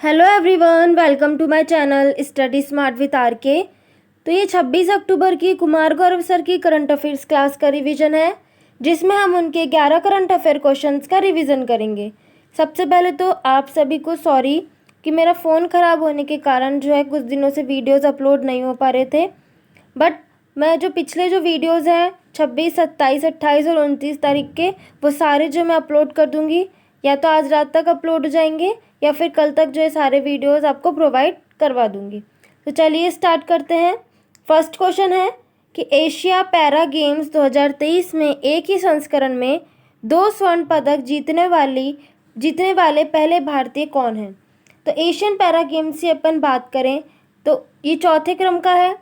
Hello everyone, welcome to my channel study smart with R K. तो ये 26 अक्टूबर की कुमार गौरव सर की करंट अफेयर्स क्लास का रिवीजन है, जिसमें हम उनके 11 करंट अफेयर क्वेश्चंस का रिवीजन करेंगे। सबसे पहले तो आप सभी को सॉरी कि मेरा फ़ोन ख़राब होने के कारण जो है कुछ दिनों से वीडियोज़ अपलोड नहीं हो पा रहे थे। बट मैं जो पिछले जो वीडियोज़ हैं 26, 27, 28 और 29 तारीख के, वो सारे जो मैं अपलोड कर दूँगी, या तो आज रात तक अपलोड हो जाएंगे या फिर कल तक जो है सारे वीडियोस आपको प्रोवाइड करवा दूंगी। तो चलिए स्टार्ट करते हैं। फर्स्ट क्वेश्चन है कि एशिया पैरा गेम्स 2023 में एक ही संस्करण में 2 स्वर्ण पदक जीतने वाले पहले भारतीय कौन हैं। तो एशियन पैरा गेम्स की अपन बात करें तो ये चौथे क्रम का है।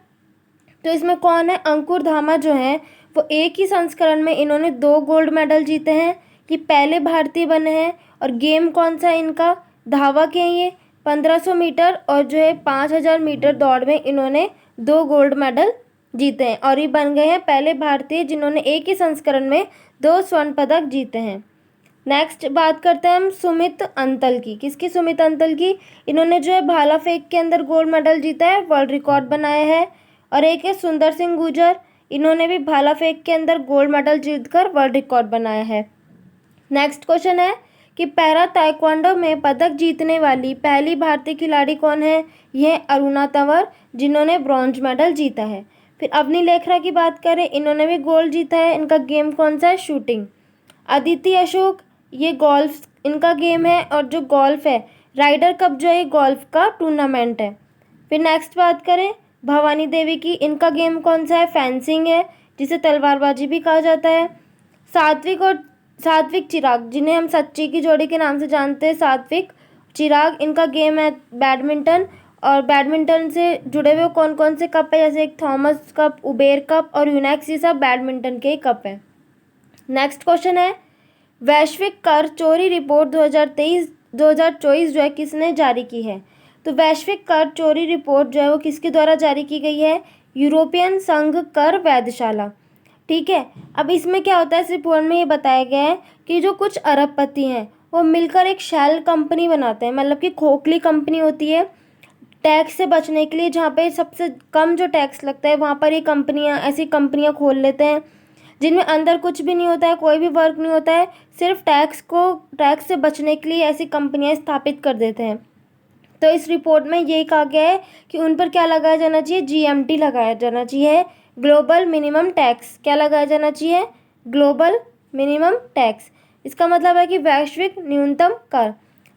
तो इसमें कौन है, अंकुर धामा जो है वो एक ही संस्करण में इन्होंने 2 गोल्ड मेडल जीते हैं। ये पहले भारतीय बने हैं। और गेम कौन सा है इनका, धावक हैं ये। 1500 मीटर और जो है 5000 मीटर दौड़ में इन्होंने 2 गोल्ड मेडल जीते हैं और ये बन गए हैं पहले भारतीय जिन्होंने एक ही संस्करण में 2 स्वर्ण पदक जीते हैं। नेक्स्ट बात करते हैं हम सुमित अंतल की। किसकी, सुमित अंतल की। इन्होंने जो है भाला फेंक के अंदर गोल्ड मेडल जीता है, वर्ल्ड रिकॉर्ड बनाया है। और एक है सुंदर सिंह गुर्जर, इन्होंने भी भाला फेंक के अंदर गोल्ड मेडल जीतकर वर्ल्ड रिकॉर्ड बनाया है। नेक्स्ट क्वेश्चन है कि पैरा ताइक्वांडो में पदक जीतने वाली पहली भारतीय खिलाड़ी कौन है। यह अरुणा तंवर, जिन्होंने ब्रॉन्ज मेडल जीता है। फिर अवनी लेखरा की बात करें, इन्होंने भी गोल्ड जीता है। इनका गेम कौन सा है, शूटिंग। अदिति अशोक, ये गोल्फ इनका गेम है और जो गोल्फ है राइडर कप जो है गोल्फ का टूर्नामेंट है। फिर नेक्स्ट बात करें भवानी देवी की, इनका गेम कौन सा है, फेंसिंग है, जिसे तलवारबाजी भी कहा जाता है। सात्विक चिराग, जिन्हें हम सच्ची की जोड़ी के नाम से जानते हैं, सात्विक चिराग, इनका गेम है बैडमिंटन। और बैडमिंटन से जुड़े हुए कौन कौन से कप है, जैसे एक थॉमस कप, उबेर कप और यूनेक्स, ये सब बैडमिंटन के ही कप हैं। नेक्स्ट क्वेश्चन है वैश्विक कर चोरी रिपोर्ट 2023-2024 जो है किसने जारी की है। तो वैश्विक कर चोरी रिपोर्ट जो है वो किसके द्वारा जारी की गई है, यूरोपियन संघ कर वेधशाला। ठीक है। अब इसमें क्या होता है, इस रिपोर्ट में ये बताया गया है कि जो कुछ अरबपति हैं वो मिलकर एक शैल कंपनी बनाते हैं, मतलब कि खोखली कंपनी होती है टैक्स से बचने के लिए। जहाँ पे सबसे कम जो टैक्स लगता है वहाँ पर ये ऐसी कंपनियाँ खोल लेते हैं जिनमें अंदर कुछ भी नहीं होता है, कोई भी वर्क नहीं होता है, सिर्फ टैक्स से बचने के लिए ऐसी कंपनियां स्थापित कर देते हैं। तो इस रिपोर्ट में यही कहा गया है कि उन पर क्या लगाया जाना चाहिए, जीएमटी लगाया जाना चाहिए, ग्लोबल मिनिमम टैक्स। क्या लगाया जाना चाहिए, ग्लोबल मिनिमम टैक्स। इसका मतलब है कि वैश्विक न्यूनतम कर,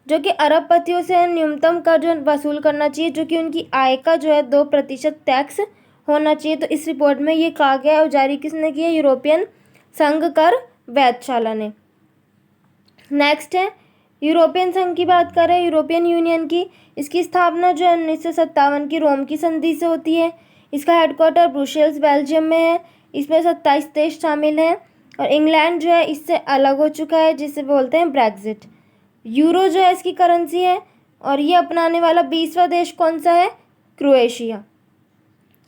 जो कि अरबपतियों से न्यूनतम कर जो वसूल करना चाहिए, जो कि उनकी आय का जो है 2% टैक्स होना चाहिए। तो इस रिपोर्ट में ये कहा गया है और जारी किसने की है, यूरोपियन संघ कर वेधशाला ने। नेक्स्ट है यूरोपियन संघ की बात करें, यूरोपियन यूनियन की। इसकी स्थापना जो है 1957 की रोम की संधि से होती है। इसका हेडक्वार्टर ब्रुसेल्स बेल्जियम में है। इसमें 27 देश शामिल हैं और इंग्लैंड जो है इससे अलग हो चुका है, जिसे बोलते हैं ब्रेग्जिट। यूरो जो है इसकी करेंसी है और ये अपनाने वाला 20वां देश कौन सा है, क्रोएशिया।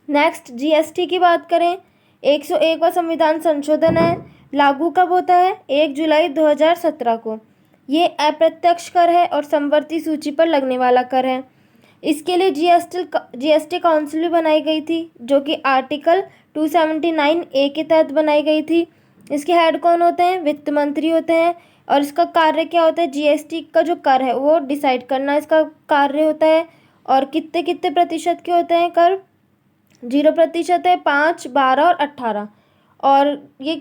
नेक्स्ट जीएसटी की बात करें, 101वां संविधान संशोधन है, लागू कब होता है, 1 जुलाई 2017 को। ये अप्रत्यक्ष कर है और समवर्ती सूची पर लगने वाला कर है। इसके लिए जीएसटी काउंसिल भी बनाई गई थी, जो कि आर्टिकल 279A के तहत बनाई गई थी। इसके हेड कौन होते हैं, वित्त मंत्री होते हैं। और इसका कार्य क्या होता है, जीएसटी का जो कर है वो डिसाइड करना इसका कार्य होता है। और कितने कितने प्रतिशत के होते हैं कर, 0% है, 5, 12 और 18। और ये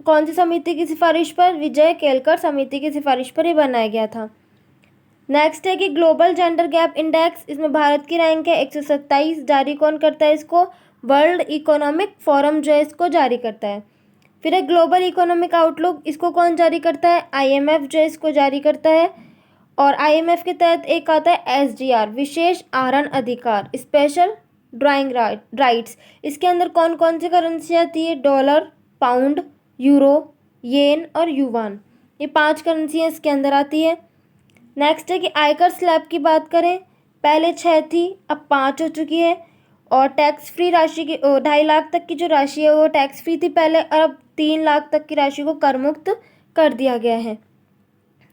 कौन सी समिति की सिफारिश पर, विजय केलकर समिति की सिफारिश पर ये बनाया गया था। नेक्स्ट है कि ग्लोबल जेंडर गैप इंडेक्स, इसमें भारत की रैंक है 127। जारी कौन करता है इसको, वर्ल्ड इकोनॉमिक फोरम जो है इसको जारी करता है। फिर है ग्लोबल इकोनॉमिक आउटलुक, इसको कौन जारी करता है, आईएमएफ जो है इसको जारी करता है। और आईएमएफ के तहत एक आता है एसडीआर, विशेष आहरण अधिकार, स्पेशल ड्राइंग राइट्स। इसके अंदर कौन कौन सी करेंसी आती है, डॉलर, पाउंड, यूरो, येन और युवान। ये 5 करेंसियाँ इसके अंदर आती है। नेक्स्ट है कि आयकर स्लैब की बात करें, पहले 6 थी, अब 5 हो चुकी है। और टैक्स फ्री राशि की 2.5 लाख तक की जो राशि है वो टैक्स फ्री थी पहले, और अब 3 लाख तक की राशि को कर मुक्त कर दिया गया है।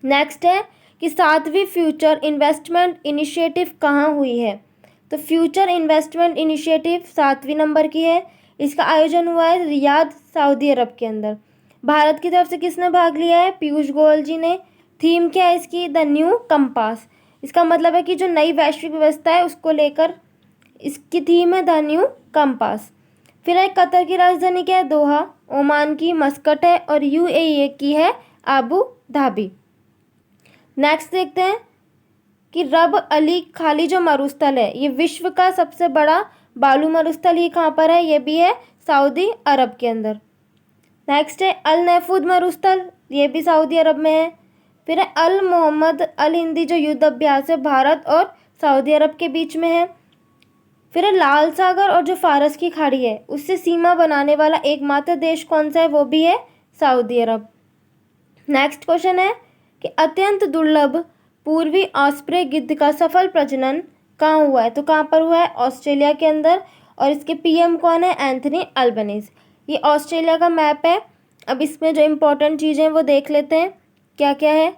नेक्स्ट है कि 7वीं फ्यूचर इन्वेस्टमेंट इनिशिएटिव कहाँ हुई है? तो फ्यूचर इन्वेस्टमेंट इनिशिएटिव 7वीं नंबर की है। इसका आयोजन हुआ है रियाद, सऊदी अरब के अंदर। भारत की तरफ से किसने भाग लिया है? पीयूष गोयल जी ने। थीम क्या है इसकी? The new compass. इसका मतलब है कि जो नई वैश्विक व्यवस्था है उसको लेकर इसकी थीम है द न्यू कंपास। फिर है कतर की राजधानी क्या है? दोहा। ओमान की मस्कट है और यूएई की है आबू धाबी। नेक्स्ट देखते हैं कि रब अली खाली जो मरुस्थल है ये विश्व का सबसे बड़ा बालू मरुस्थल ही कहाँ पर है? ये भी है सऊदी अरब के अंदर। नेक्स्ट है अल नहफूद मरुस्थल, ये भी सऊदी अरब में है। फिर है अल मोहम्मद अल हिंदी जो युद्ध अभ्यास है भारत और सऊदी अरब के बीच में है। फिर है लाल सागर और जो फारस की खाड़ी है उससे सीमा बनाने वाला एकमात्र देश कौन सा है? वो भी है सऊदी अरब। नेक्स्ट क्वेश्चन है कि अत्यंत दुर्लभ पूर्वी ऑस्प्रे गिद्ध का सफल प्रजनन कहाँ हुआ है? तो कहाँ पर हुआ है? ऑस्ट्रेलिया के अंदर। और इसके पीएम कौन है? Anthony Albanese. ये ऑस्ट्रेलिया का मैप है। अब इसमें जो इम्पोर्टेंट चीज़ें वो देख लेते हैं क्या क्या है।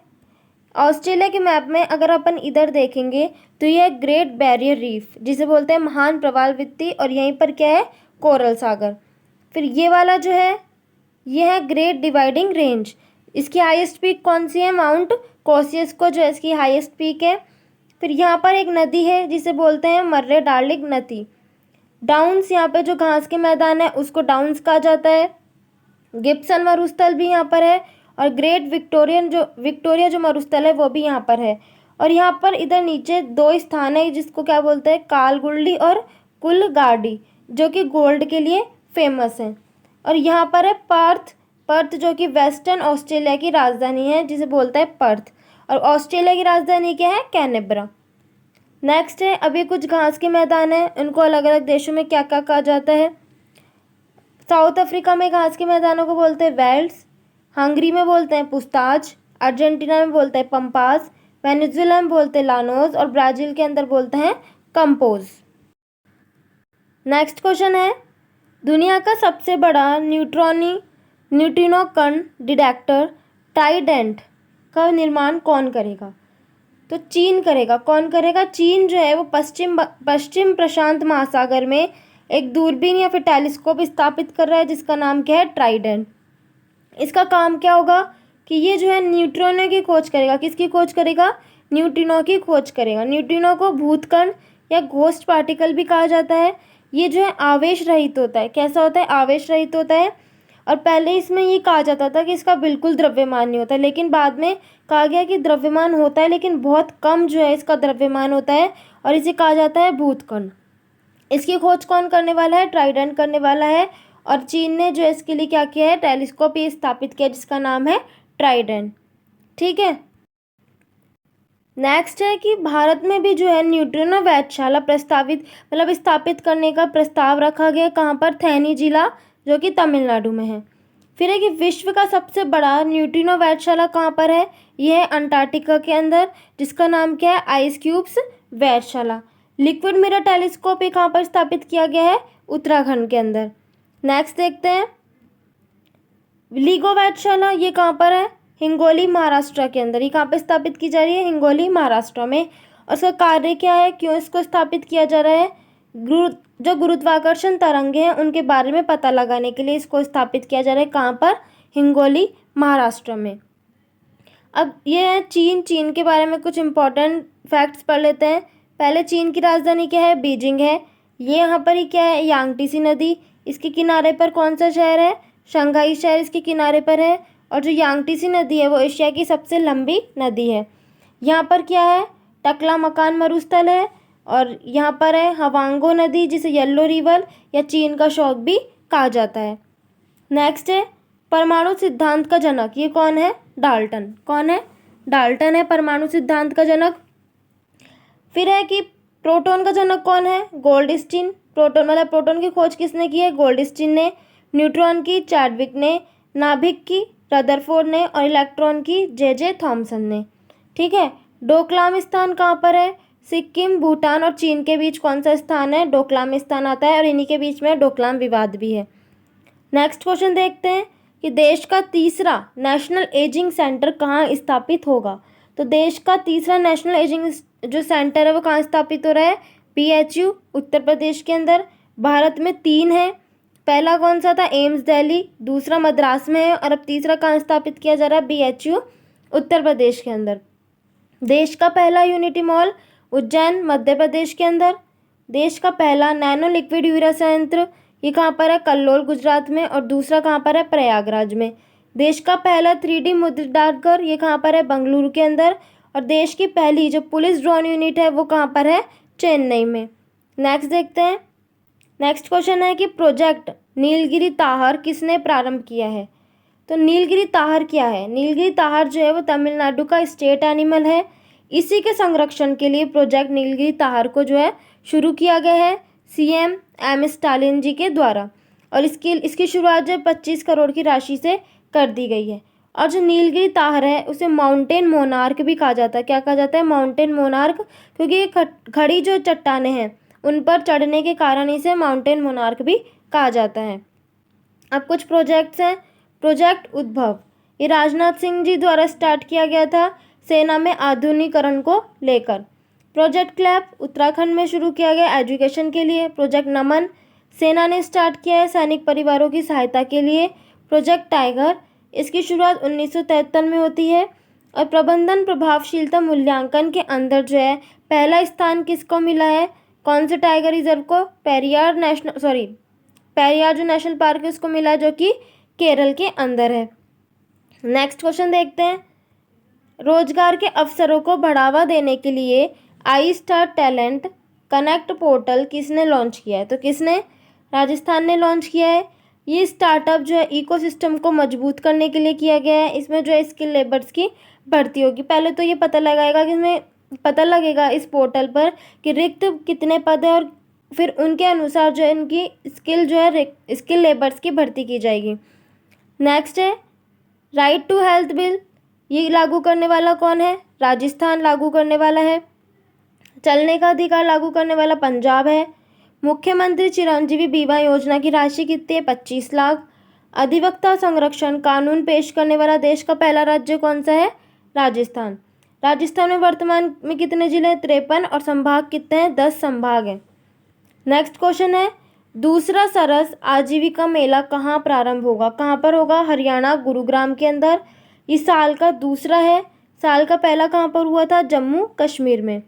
ऑस्ट्रेलिया के मैप में अगर अपन इधर देखेंगे तो यह ग्रेट बैरियर रीफ जिसे बोलते हैं महान प्रवाल भित्ति, और यहीं पर क्या है? कोरल सागर। फिर ये वाला जो है ये है ग्रेट डिवाइडिंग रेंज। इसकी हाईएस्ट पीक कौन सी है? माउंट कोसियस्को जो है इसकी हाईएस्ट पीक है। फिर यहाँ पर एक नदी है जिसे बोलते हैं मर्रे डार्लिंग नदी। डाउन्स, यहाँ पे जो घास के मैदान है उसको डाउन्स कहा जाता है। गिब्सन मरुस्थल भी यहाँ पर है और ग्रेट विक्टोरिया जो मरुस्थल है वो भी यहाँ पर है। और यहाँ पर इधर नीचे दो स्थान है जिसको क्या बोलते हैं? कालगुल्डी और कुलगार्डी, जो कि गोल्ड के लिए फेमस हैं। और यहाँ पर है पर्थ जो कि वेस्टर्न ऑस्ट्रेलिया की राजधानी है जिसे बोलते हैं पर्थ। और ऑस्ट्रेलिया की राजधानी क्या है? कैनबरा। नेक्स्ट है अभी कुछ घास के मैदान है, उनको अलग अलग देशों में क्या क्या कहा जाता है। साउथ अफ्रीका में घास के मैदानों को बोलते हैं वेल्ड्स, हंगरी में बोलते हैं पुस्ताज, अर्जेंटीना में बोलते हैं पंपास, वेनेजुएला में बोलते हैं लानोज और ब्राज़ील के अंदर बोलते हैं कंपोज। नेक्स्ट क्वेश्चन है दुनिया का सबसे बड़ा न्यूट्रिनो कण डिटेक्टर ट्राइडेंट का निर्माण कौन करेगा? तो चीन करेगा। कौन करेगा? चीन जो है वो पश्चिम प्रशांत महासागर में एक दूरबीन या फिर टेलीस्कोप स्थापित कर रहा है जिसका नाम क्या है? ट्राइडेंट। इसका काम क्या होगा कि ये जो है न्यूट्रिनो की खोज करेगा। किसकी खोज करेगा? न्यूट्रिनो की खोज करेगा। न्यूट्रिनो को भूतकण या घोस्ट पार्टिकल भी कहा जाता है। ये जो है आवेश रहित होता है। कैसा होता है? आवेश रहित होता है। और पहले इसमें ये कहा जाता था कि इसका बिल्कुल द्रव्यमान नहीं होता, लेकिन बाद में कहा गया कि द्रव्यमान होता है लेकिन बहुत कम जो है इसका द्रव्यमान होता है और इसे कहा जाता है भूतकण। इसकी खोज कौन करने वाला है? ट्राइडेंट करने वाला है। और चीन ने जो इसके लिए क्या किया है? टेलीस्कोप ये स्थापित किया जिसका नाम है ट्राइडेंट। ठीक है। नेक्स्ट है कि भारत में भी जो है न्यूट्रिनो वेधशाला स्थापित करने का प्रस्ताव रखा गया। कहाँ पर? थैनी जिला जो कि तमिलनाडु में है। फिर है कि विश्व का सबसे बड़ा न्यूट्रिनो वेधशाला कहाँ पर है? यह है अंटार्कटिका के अंदर जिसका नाम क्या है? आइस क्यूब्स वेधशाला। लिक्विड मिरर टेलीस्कोप ये कहाँ पर स्थापित किया गया है? उत्तराखंड के अंदर। नेक्स्ट देखते हैं लिगो वेधशाला ये कहाँ पर है? हिंगोली महाराष्ट्र के अंदर। ये कहाँ पर स्थापित की जा रही है? हिंगोली महाराष्ट्र में। और उसका कार्य क्या है? क्यों इसको स्थापित किया जा रहा है? जो गुरुत्वाकर्षण तरंगे हैं उनके बारे में पता लगाने के लिए इसको स्थापित किया जा रहा है। कहाँ पर? हिंगोली महाराष्ट्र में। अब ये है चीन के बारे में कुछ इम्पोर्टेंट फैक्ट्स पढ़ लेते हैं। पहले चीन की राजधानी क्या है? बीजिंग है। ये यहाँ पर ही क्या है? यांगटीसी नदी। इसके किनारे पर कौन सा शहर है? शंघाई शहर इसके किनारे पर है। और जो यांगटीसी नदी है वो एशिया की सबसे लंबी नदी है। यहाँ पर क्या है? टकलामकान मरुस्थल है। और यहाँ पर है हवांगो नदी जिसे येलो रिवर या चीन का शौक भी कहा जाता है। नेक्स्ट है परमाणु सिद्धांत का जनक। ये कौन है? डाल्टन। कौन है? डाल्टन है परमाणु सिद्धांत का जनक। फिर है कि प्रोटॉन का जनक कौन है? गोल्डस्टीन। प्रोटॉन की खोज किसने की है? गोल्डस्टीन ने। न्यूट्रॉन की चैडविक ने। नाभिक की रदरफोर्ड ने। और इलेक्ट्रॉन की जे थॉमसन ने। ठीक है। डोकलाम स्थान कहाँ पर है? सिक्किम, भूटान और चीन के बीच कौन सा स्थान है? डोकलाम स्थान आता है और इन्हीं के बीच में डोकलाम विवाद भी है। नेक्स्ट क्वेश्चन देखते हैं कि देश का तीसरा नेशनल एजिंग सेंटर कहाँ स्थापित होगा? तो देश का तीसरा नेशनल एजिंग जो सेंटर है वो कहाँ स्थापित हो रहा है? PHU उत्तर प्रदेश के अंदर। भारत में 3 है, पहला कौन सा था? एम्स दिल्ली, दूसरा मद्रास में है और अब तीसरा कहाँ स्थापित किया जा रहा है? BHU उत्तर प्रदेश के अंदर। देश का पहला यूनिटी मॉल उज्जैन मध्य प्रदेश के अंदर। देश का पहला नैनो लिक्विड यूरिया संयंत्र ये कहाँ पर है? कल्लोल गुजरात में और दूसरा कहाँ पर है? प्रयागराज में। देश का पहला 3D मुद्रित डाकघर ये कहाँ पर है? बेंगलुरु के अंदर। और देश की पहली जो पुलिस ड्रोन यूनिट है वो कहाँ पर है? चेन्नई में। नेक्स्ट देखते हैं। नेक्स्ट क्वेश्चन है कि प्रोजेक्ट नीलगिरी ताहर किसने प्रारंभ किया है? तो नीलगिरी ताहर क्या है? नीलगिरी ताहर जो है वो तमिलनाडु का स्टेट एनिमल है। इसी के संरक्षण के लिए प्रोजेक्ट नीलगिरी ताहर को जो है शुरू किया गया है CM M स्टालिन जी के द्वारा और इसकी शुरुआत जो 25 करोड़ की राशि से कर दी गई है। और जो नीलगिरी ताहर है उसे माउंटेन मोनार्क भी कहा जाता है। क्या कहा जाता है? माउंटेन मोनार्क, क्योंकि ये खड़ी जो चट्टानें हैं उन पर चढ़ने के कारण इसे माउंटेन मोनार्क भी कहा जाता है। अब कुछ प्रोजेक्ट्स हैं। प्रोजेक्ट उद्भव ये राजनाथ सिंह जी द्वारा स्टार्ट किया गया था सेना में आधुनिकीकरण को लेकर। प्रोजेक्ट क्लैप उत्तराखंड में शुरू किया गया एजुकेशन के लिए। प्रोजेक्ट नमन सेना ने स्टार्ट किया है सैनिक परिवारों की सहायता के लिए। प्रोजेक्ट टाइगर इसकी शुरुआत 1973 में होती है। और प्रबंधन प्रभावशीलता मूल्यांकन के अंदर जो है पहला स्थान किसको मिला है? कौन से टाइगर रिजर्व को? पेरियार जो नेशनल पार्क है उसको मिला है, जो कि केरल के अंदर है। नेक्स्ट क्वेश्चन देखते हैं। रोजगार के अवसरों को बढ़ावा देने के लिए आई स्टार टैलेंट कनेक्ट पोर्टल किसने लॉन्च किया है? तो किसने? राजस्थान ने लॉन्च किया है। ये स्टार्टअप जो है इकोसिस्टम को मजबूत करने के लिए किया गया है। इसमें जो है स्किल लेबर्स की भर्ती होगी। पहले तो ये पता लगाएगा कि इसमें पता लगेगा इस पोर्टल पर कि रिक्त कितने पद है और फिर उनके अनुसार जो है इनकी स्किल लेबर्स की भर्ती की जाएगी। नेक्स्ट है राइट टू हेल्थ बिल ये लागू करने वाला कौन है? राजस्थान लागू करने वाला है। चलने का अधिकार लागू करने वाला पंजाब है। मुख्यमंत्री चिरंजीवी बीमा योजना की राशि कितनी है? 25 लाख। अधिवक्ता संरक्षण कानून पेश करने वाला देश का पहला राज्य कौन सा है? राजस्थान। राजस्थान में वर्तमान में कितने जिले हैं? 53 और संभाग कितने हैं? 10 संभाग हैं। नेक्स्ट क्वेश्चन है दूसरा सरस आजीविका मेला कहाँ प्रारंभ होगा? कहाँ पर होगा? हरियाणा गुरुग्राम के अंदर। इस साल का दूसरा है। साल का पहला कहाँ पर हुआ था? जम्मू कश्मीर में।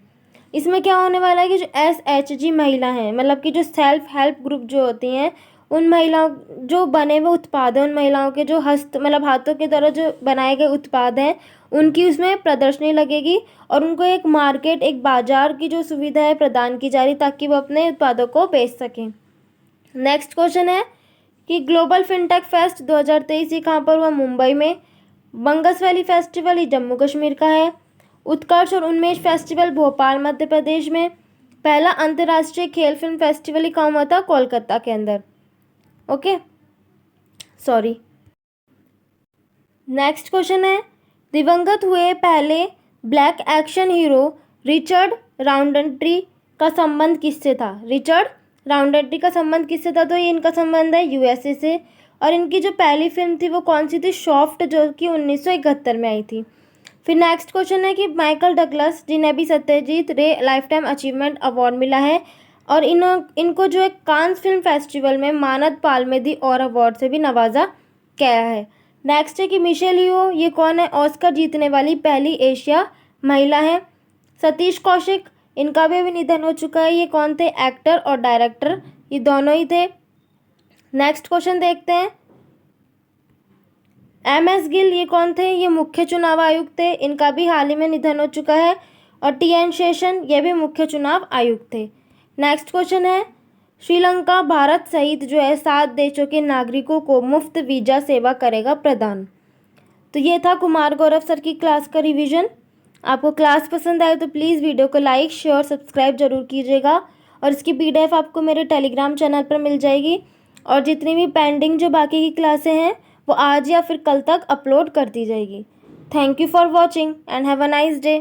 इसमें क्या होने वाला है कि जो SHG महिला हैं, मतलब कि जो सेल्फ हेल्प ग्रुप जो होती हैं, उन महिलाओं जो बने हुए उत्पाद हैं, उन महिलाओं के जो हाथों के द्वारा जो बनाए गए उत्पाद हैं उनकी उसमें प्रदर्शनी लगेगी और उनको एक मार्केट, एक बाजार की जो सुविधा है प्रदान की जा रही ताकि वो अपने उत्पादों को बेच सकें। नेक्स्ट क्वेश्चन है कि ग्लोबल फिनटेक फेस्ट 2023 ये कहाँ पर हुआ? मुंबई में। बंगस वैली फेस्टिवल ये जम्मू कश्मीर का है। उत्कर्ष और उन्मेष फेस्टिवल भोपाल मध्य प्रदेश में। पहला अंतर्राष्ट्रीय खेल फिल्म फेस्टिवल ही कहाँ हुआ था? कोलकाता के अंदर। Okay, sorry. नेक्स्ट क्वेश्चन है दिवंगत हुए पहले ब्लैक एक्शन हीरो रिचर्ड राउंडट्री का संबंध किससे था? रिचर्ड राउंडट्री का संबंध किससे था? तो ये इनका संबंध है USA से। और इनकी जो पहली फिल्म थी वो कौन सी थी? सॉफ्ट, जो कि 1971 में आई थी। फिर नेक्स्ट क्वेश्चन है कि माइकल डगलस जिन्हें भी सत्यजीत रे लाइफ टाइम अचीवमेंट अवार्ड मिला है और इनको जो है कांस फिल्म फेस्टिवल में मानद पाल्मे और अवार्ड से भी नवाजा गया है। नेक्स्ट है कि मिशेल यो ये कौन है? ऑस्कर जीतने वाली पहली एशिया महिला है। सतीश कौशिक इनका भी अभी निधन हो चुका है। ये कौन थे? एक्टर और डायरेक्टर, ये दोनों ही थे। नेक्स्ट क्वेश्चन देखते हैं। MS गिल ये कौन थे? ये मुख्य चुनाव आयुक्त थे। इनका भी हाल ही में निधन हो चुका है। और TN शेषन ये भी मुख्य चुनाव आयुक्त थे। नेक्स्ट क्वेश्चन है श्रीलंका भारत सहित जो है 7 देशों के नागरिकों को मुफ्त वीजा सेवा करेगा प्रदान। तो ये था कुमार गौरव सर की क्लास का रिवीजन। आपको क्लास पसंद आए तो प्लीज़ वीडियो को लाइक शेयर सब्सक्राइब जरूर कीजिएगा और इसकी PDF आपको मेरे टेलीग्राम चैनल पर मिल जाएगी। और जितनी भी पेंडिंग जो बाकी की क्लासें हैं वो आज या फिर कल तक अपलोड कर दी जाएगी। Thank you for watching and have a nice day.